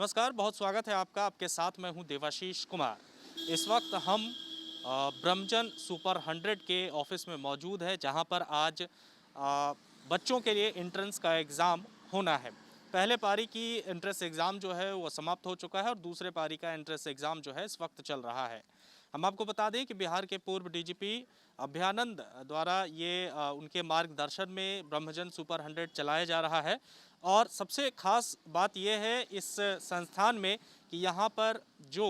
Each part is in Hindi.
नमस्कार, बहुत स्वागत है आपका। आपके साथ मैं हूं देवाशीष कुमार। इस वक्त हम ब्रह्मजन सुपर 100 के ऑफिस में मौजूद है, जहां पर आज बच्चों के लिए एंट्रेंस का एग्ज़ाम होना है। पहले पारी की एंट्रेंस एग्ज़ाम जो है वो समाप्त हो चुका है और दूसरे पारी का एंट्रेंस एग्ज़ाम जो है इस वक्त चल रहा है। हम आपको बता दें कि बिहार के पूर्व डीजीपी अभयानंद द्वारा ये उनके मार्गदर्शन में ब्रह्मजन सुपर 100 चलाया जा रहा है। और सबसे खास बात यह है इस संस्थान में कि यहाँ पर जो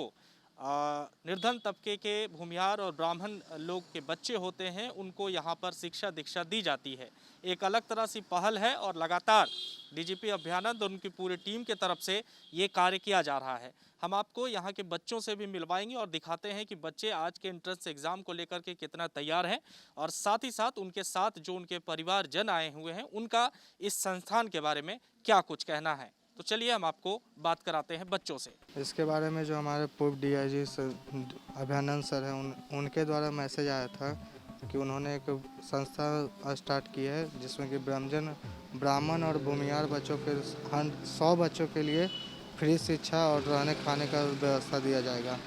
निर्धन तबके के भूमिहार और ब्राह्मण लोग के बच्चे होते हैं उनको यहाँ पर शिक्षा दीक्षा दी जाती है। एक अलग तरह से पहल है और लगातार डीजीपी अभयानंद और उनकी पूरी टीम के तरफ से ये कार्य किया जा रहा है। हम आपको यहाँ के बच्चों से भी मिलवाएंगे और दिखाते हैं कि बच्चे आज के एंट्रेंस एग्ज़ाम को लेकर के कितना तैयार हैं और साथ ही साथ उनके साथ जो उनके परिवारजन आए हुए हैं उनका इस संस्थान के बारे में क्या कुछ कहना है। तो चलिए हम आपको बात कराते हैं बच्चों से। इसके बारे में जो हमारे पूर्व डीआईजी सर अभयानंद सर हैं उनके द्वारा मैसेज आया था कि उन्होंने एक संस्था स्टार्ट की है जिसमें कि ब्राह्मण और भूमिहार बच्चों के 100 बच्चों के लिए फ्री शिक्षा और रहने खाने का व्यवस्था दिया जाएगा,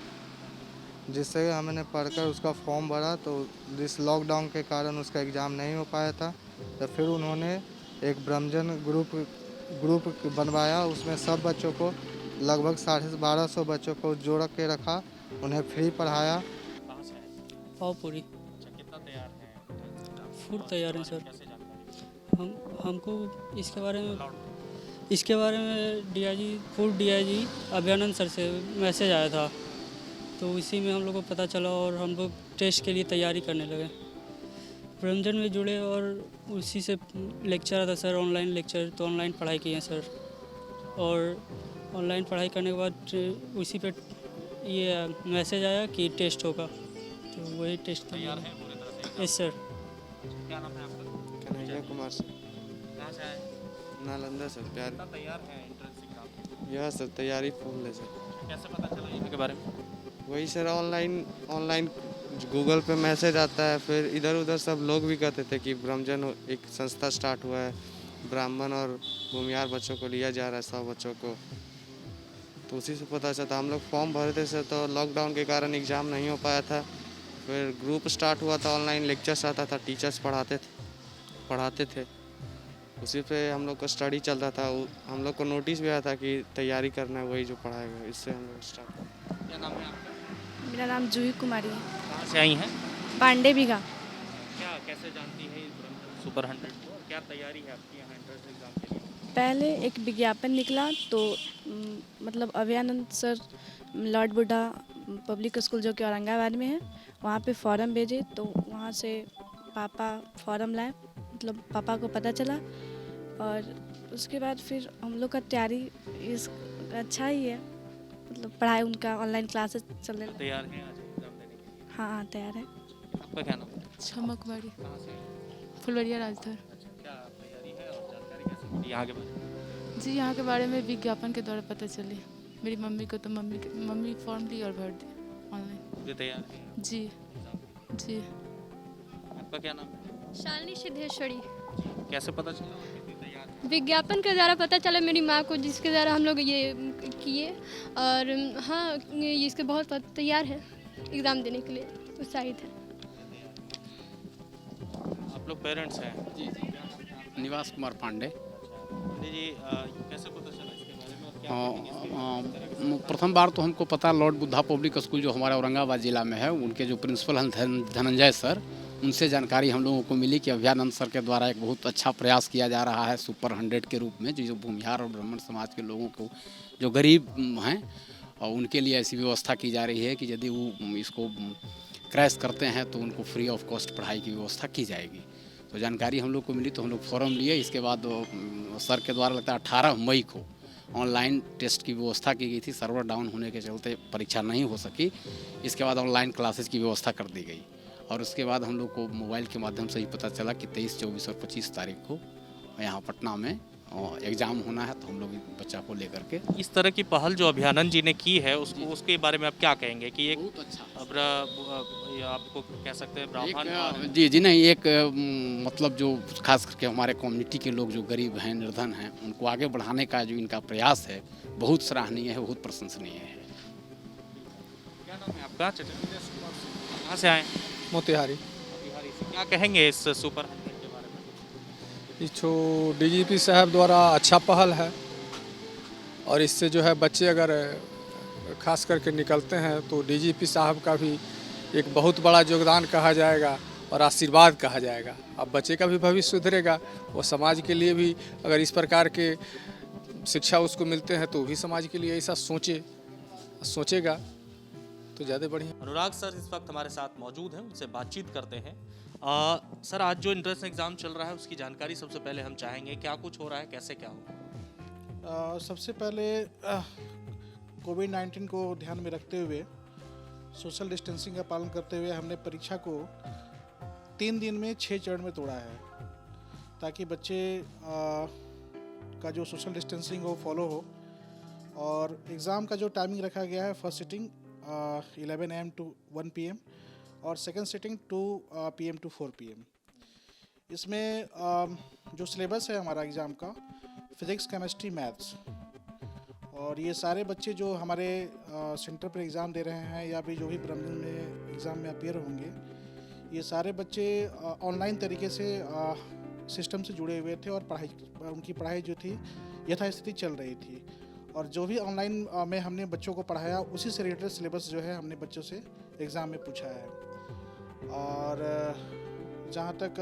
जिससे हमने पढ़कर उसका फॉर्म भरा। तो इस लॉकडाउन के कारण उसका एग्ज़ाम नहीं हो पाया था, तो फिर उन्होंने एक ब्रह्मजन ग्रुप बनवाया। उसमें सब बच्चों को लगभग 1250 बच्चों को जोड़ के रखा, उन्हें फ्री पढ़ाया। पाव पूरी कितना तैयार है? फूड तैयार है सर। हमको इसके बारे में पूर्व डीआईजी अभयानंद सर से मैसेज आया था, तो इसी में हम लोग को पता चला और हम लोग टेस्ट के लिए तैयारी करने लगे। ब्रह्मजन में जुड़े और उसी से लेक्चर आता सर, ऑनलाइन लेक्चर, तो ऑनलाइन पढ़ाई की है सर। और ऑनलाइन पढ़ाई करने के बाद उसी पे ये मैसेज आया कि टेस्ट होगा, तो वही टेस्ट तैयार है पूरी तरह से? Yes sir. क्या नाम है आपका? कन्हैया कुमार सर, कहाँ से आए? नालंदा सर। प्यार कितना तैयार है एंट्रेंस एग्जाम? यह सर तैयारी फुल है सर। कैसे पता चला यहाँ के बारे में? वही सर ऑनलाइन गूगल पे मैसेज आता है, फिर इधर उधर सब लोग भी कहते थे कि ब्रह्मजन एक संस्था स्टार्ट हुआ है, ब्राह्मण और भूमिहार बच्चों को लिया जा रहा है, 100 बच्चों को। तो उसी से पता चलता। हम लोग फॉर्म भरे थे सर, तो लॉकडाउन के कारण एग्ज़ाम नहीं हो पाया था। फिर ग्रुप स्टार्ट हुआ था, ऑनलाइन लेक्चर्स आता था, टीचर्स पढ़ाते थे। उसी पे हम लोग का स्टडी चल रहा था। हम लोग को नोटिस भी आया था कि तैयारी करना है, वही जो पढ़ाएगा। इससे हम लोग स्टार्ट। क्या नाम है आपका? मेरा नाम जूही कुमारी है। कहाँ से आई हैं? पांडे बीघा। क्या कैसे जानती है इस ब्रह्मजन सुपर 100 को और क्या तैयारी है आपकी यहाँ एंट्रेंस एग्जाम के लिए? पहले एक विज्ञापन निकला तो मतलब अभयानंद सर लॉर्ड बुड्ढा पब्लिक स्कूल जो कि औरंगाबाद में है, वहाँ पे फॉर्म भेजे। तो वहाँ से पापा फॉर्म लाए, मतलब पापा को पता चला और उसके बाद फिर हम लोग का तैयारी इस अच्छा ही है, मतलब पढ़ाई उनका ऑनलाइन क्लासेस चलने लगा। तैयार हैं आज एग्जाम देने के लिए? हाँ तैयार है। आपका क्या नाम है? क्षमा कुमारी, कहाँ से हैं? फुलवरिया राजधर। अच्छा, क्या तैयारी है और जानकारी कैसे मिली यहाँ के बारे में? जी, यहाँ के बारे में विज्ञापन के द्वारा पता चली। मेरी मम्मी को तो मम्मी फॉर्म दी और भर दी ऑनलाइन। पूरे तैयार हैं? जी जी। आपका क्या नाम है? शालिनी सिद्धेश्वरी। कैसे पता चला वो कितनी तैयार है? विज्ञापन के द्वारा पता चला मेरी माँ को, जिसके द्वारा हम लोग ये किए। और हाँ, इसके बहुत तैयार है एग्ज़ाम देने के लिए, उत्साहित है। आप लोग पेरेंट्स हैं? जी। निवास कुमार पांडे। जी, कैसे पता चला इसके बारे में और क्या प्रथम बार तो हमको पता लॉर्ड बुद्धा पब्लिक स्कूल जो हमारे औरंगाबाद ज़िला में है, उनके जो प्रिंसिपल हैं धनंजय सर, उनसे जानकारी हम लोगों को मिली कि अभयानंद सर के द्वारा एक बहुत अच्छा प्रयास किया जा रहा है सुपर 100 के रूप में, जो भूमिहार और ब्राह्मण समाज के लोगों को, जो गरीब हैं, और उनके लिए ऐसी व्यवस्था की जा रही है कि यदि वो इसको क्रैश करते हैं तो उनको फ्री ऑफ कॉस्ट पढ़ाई की व्यवस्था की जाएगी। तो जानकारी हम लोग को मिली तो हम लोग फॉर्म लिए। इसके बाद सर के द्वारा लगता है 18 मई को ऑनलाइन टेस्ट की व्यवस्था की गई थी। सर्वर डाउन होने के चलते परीक्षा नहीं हो सकी। इसके बाद ऑनलाइन क्लासेस की व्यवस्था कर दी गई और उसके बाद हम लोग को मोबाइल के माध्यम से ही पता चला कि 23, 24 और 25 तारीख को यहाँ पटना में एग्ज़ाम होना है तो हम लोग बच्चा को लेकर के। इस तरह की पहल जो अभियानंद जी ने की है उसको उसके बारे में आप क्या कहेंगे कि एक बहुत अच्छा आपको कह सकते हैं ब्राह्मण और जी नहीं, एक मतलब जो खास करके हमारे कम्युनिटी के लोग जो गरीब हैं, निर्धन हैं, उनको आगे बढ़ाने का जो इनका प्रयास है बहुत सराहनीय है, बहुत प्रशंसनीय है। क्या नाम है आपका? कहाँ से आए? मोतिहारी। बिहारी से। क्या कहेंगे इस सुपर 100 के बारे में? ये जो डीजीपी साहब द्वारा अच्छा पहल है और इससे जो है बच्चे अगर खास करके निकलते हैं तो डीजीपी साहब का भी एक बहुत बड़ा योगदान कहा जाएगा और आशीर्वाद कहा जाएगा। अब बच्चे का भी भविष्य सुधरेगा और समाज के लिए भी अगर इस प्रकार के शिक्षा उसको मिलते हैं तो भी समाज के लिए ऐसा सोचेगा तो ज़्यादा बढ़िया। अनुराग सर इस वक्त हमारे साथ मौजूद हैं, उनसे बातचीत करते हैं। सर, आज जो एंट्रेंस एग्ज़ाम चल रहा है उसकी जानकारी सबसे पहले हम चाहेंगे। क्या कुछ हो रहा है, कैसे क्या होगा? सबसे पहले कोविड-19 को ध्यान में रखते हुए सोशल डिस्टेंसिंग का पालन करते हुए हमने परीक्षा को 3 दिन में 6 चरण में तोड़ा है ताकि बच्चे का जो सोशल डिस्टेंसिंग हो फॉलो हो। और एग्ज़ाम का जो टाइमिंग रखा गया है, first sitting 11 AM to 1 PM और second sitting 2 PM to 4 PM। इसमें जो सिलेबस है हमारा एग्ज़ाम का, फिज़िक्स, केमिस्ट्री, मैथ्स, और ये सारे बच्चे जो हमारे सेंटर पर एग्ज़ाम दे रहे हैं या भी जो भी ब्रह्मजन में एग्ज़ाम में अपीयर होंगे, ये सारे बच्चे ऑनलाइन तरीके से सिस्टम से जुड़े हुए थे और उनकी पढ़ाई जो थी यथास्थिति चल रही थी। और जो भी ऑनलाइन में हमने बच्चों को पढ़ाया उसी से रिलेटेड सिलेबस जो है हमने बच्चों से एग्ज़ाम में पूछा है। और जहाँ तक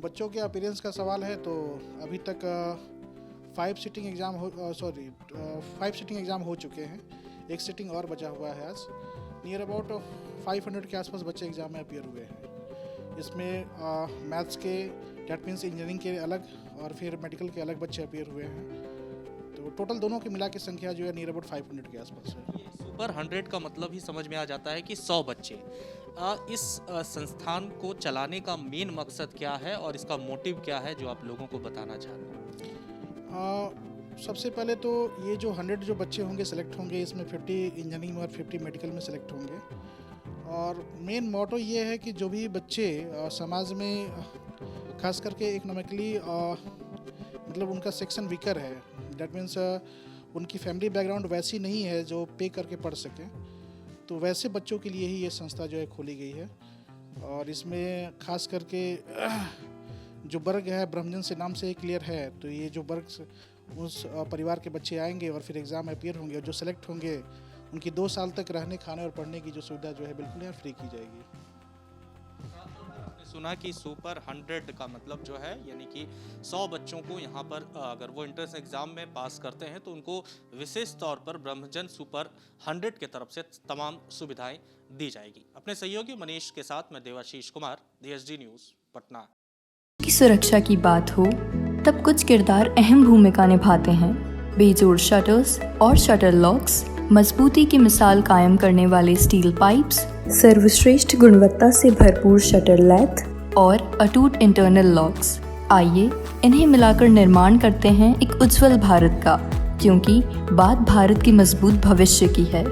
बच्चों के अपीयरेंस का सवाल है तो अभी तक 5 सिटिंग एग्ज़ाम हो चुके हैं, एक सिटिंग और बचा हुआ है। आज नियर अबाउट 500 के आसपास बच्चे एग्ज़ाम में अपीयर हुए हैं। इसमें मैथ्स के, डेट मीन्स इंजीनियरिंग के अलग और फिर मेडिकल के अलग बच्चे अपीयर हुए हैं। तो टोटल दोनों की मिला के संख्या जो है नियर अबाउट 500 के आसपास है। सुपर 100 का मतलब ही समझ में आ जाता है कि 100 बच्चे। इस संस्थान को चलाने का मेन मकसद क्या है और इसका मोटिव क्या है जो आप लोगों को बताना चाहते हैं? सबसे पहले तो ये जो 100 जो बच्चे होंगे सेलेक्ट होंगे, इसमें 50 इंजीनियरिंग और 50 मेडिकल में सेलेक्ट होंगे। और मेन मोटो ये है कि जो भी बच्चे समाज में खास करके इकोनॉमिकली मतलब उनका सेक्शन वीकर है, डेट मीन्स उनकी फैमिली बैकग्राउंड वैसी नहीं है जो पे करके पढ़ सकें, तो वैसे बच्चों के लिए ही ये संस्था जो है खोली गई है। और इसमें खास करके जो वर्ग है ब्रह्मजन से नाम से ही क्लियर है, तो ये जो वर्ग उस परिवार के बच्चे आएंगे और फिर एग्ज़ाम में अपीयर होंगे और जो सेलेक्ट होंगे उनकी 2 साल तक रहने, खाने और पढ़ने की जो सुविधा जो है बिल्कुल यहाँ फ्री की जाएगी। सुना कि सुपर 100 का मतलब जो है यानी कि 100 बच्चों को यहाँ पर अगर वो एंट्रेंस एग्ज़ाम में पास करते हैं तो उनको विशेष तौर पर ब्रह्मजन सुपर 100 की तरफ से तमाम सुविधाएं दी जाएगी। अपने सहयोगी मनीष के साथ मैं देवाशीष कुमार, DSD न्यूज़, पटना। की सुरक्षा की बात हो तब कुछ किरदार अहम भूमिका निभाते हैं। बेजोड़ शटर्स और शटर लॉक्स, मजबूती की मिसाल कायम करने वाले स्टील पाइप्स, सर्वश्रेष्ठ गुणवत्ता से भरपूर शटर लैथ और अटूट इंटरनल लॉक्स। आइए इन्हें मिलाकर निर्माण करते हैं एक उज्जवल भारत का, क्योंकि बात भारत की मजबूत भविष्य की है।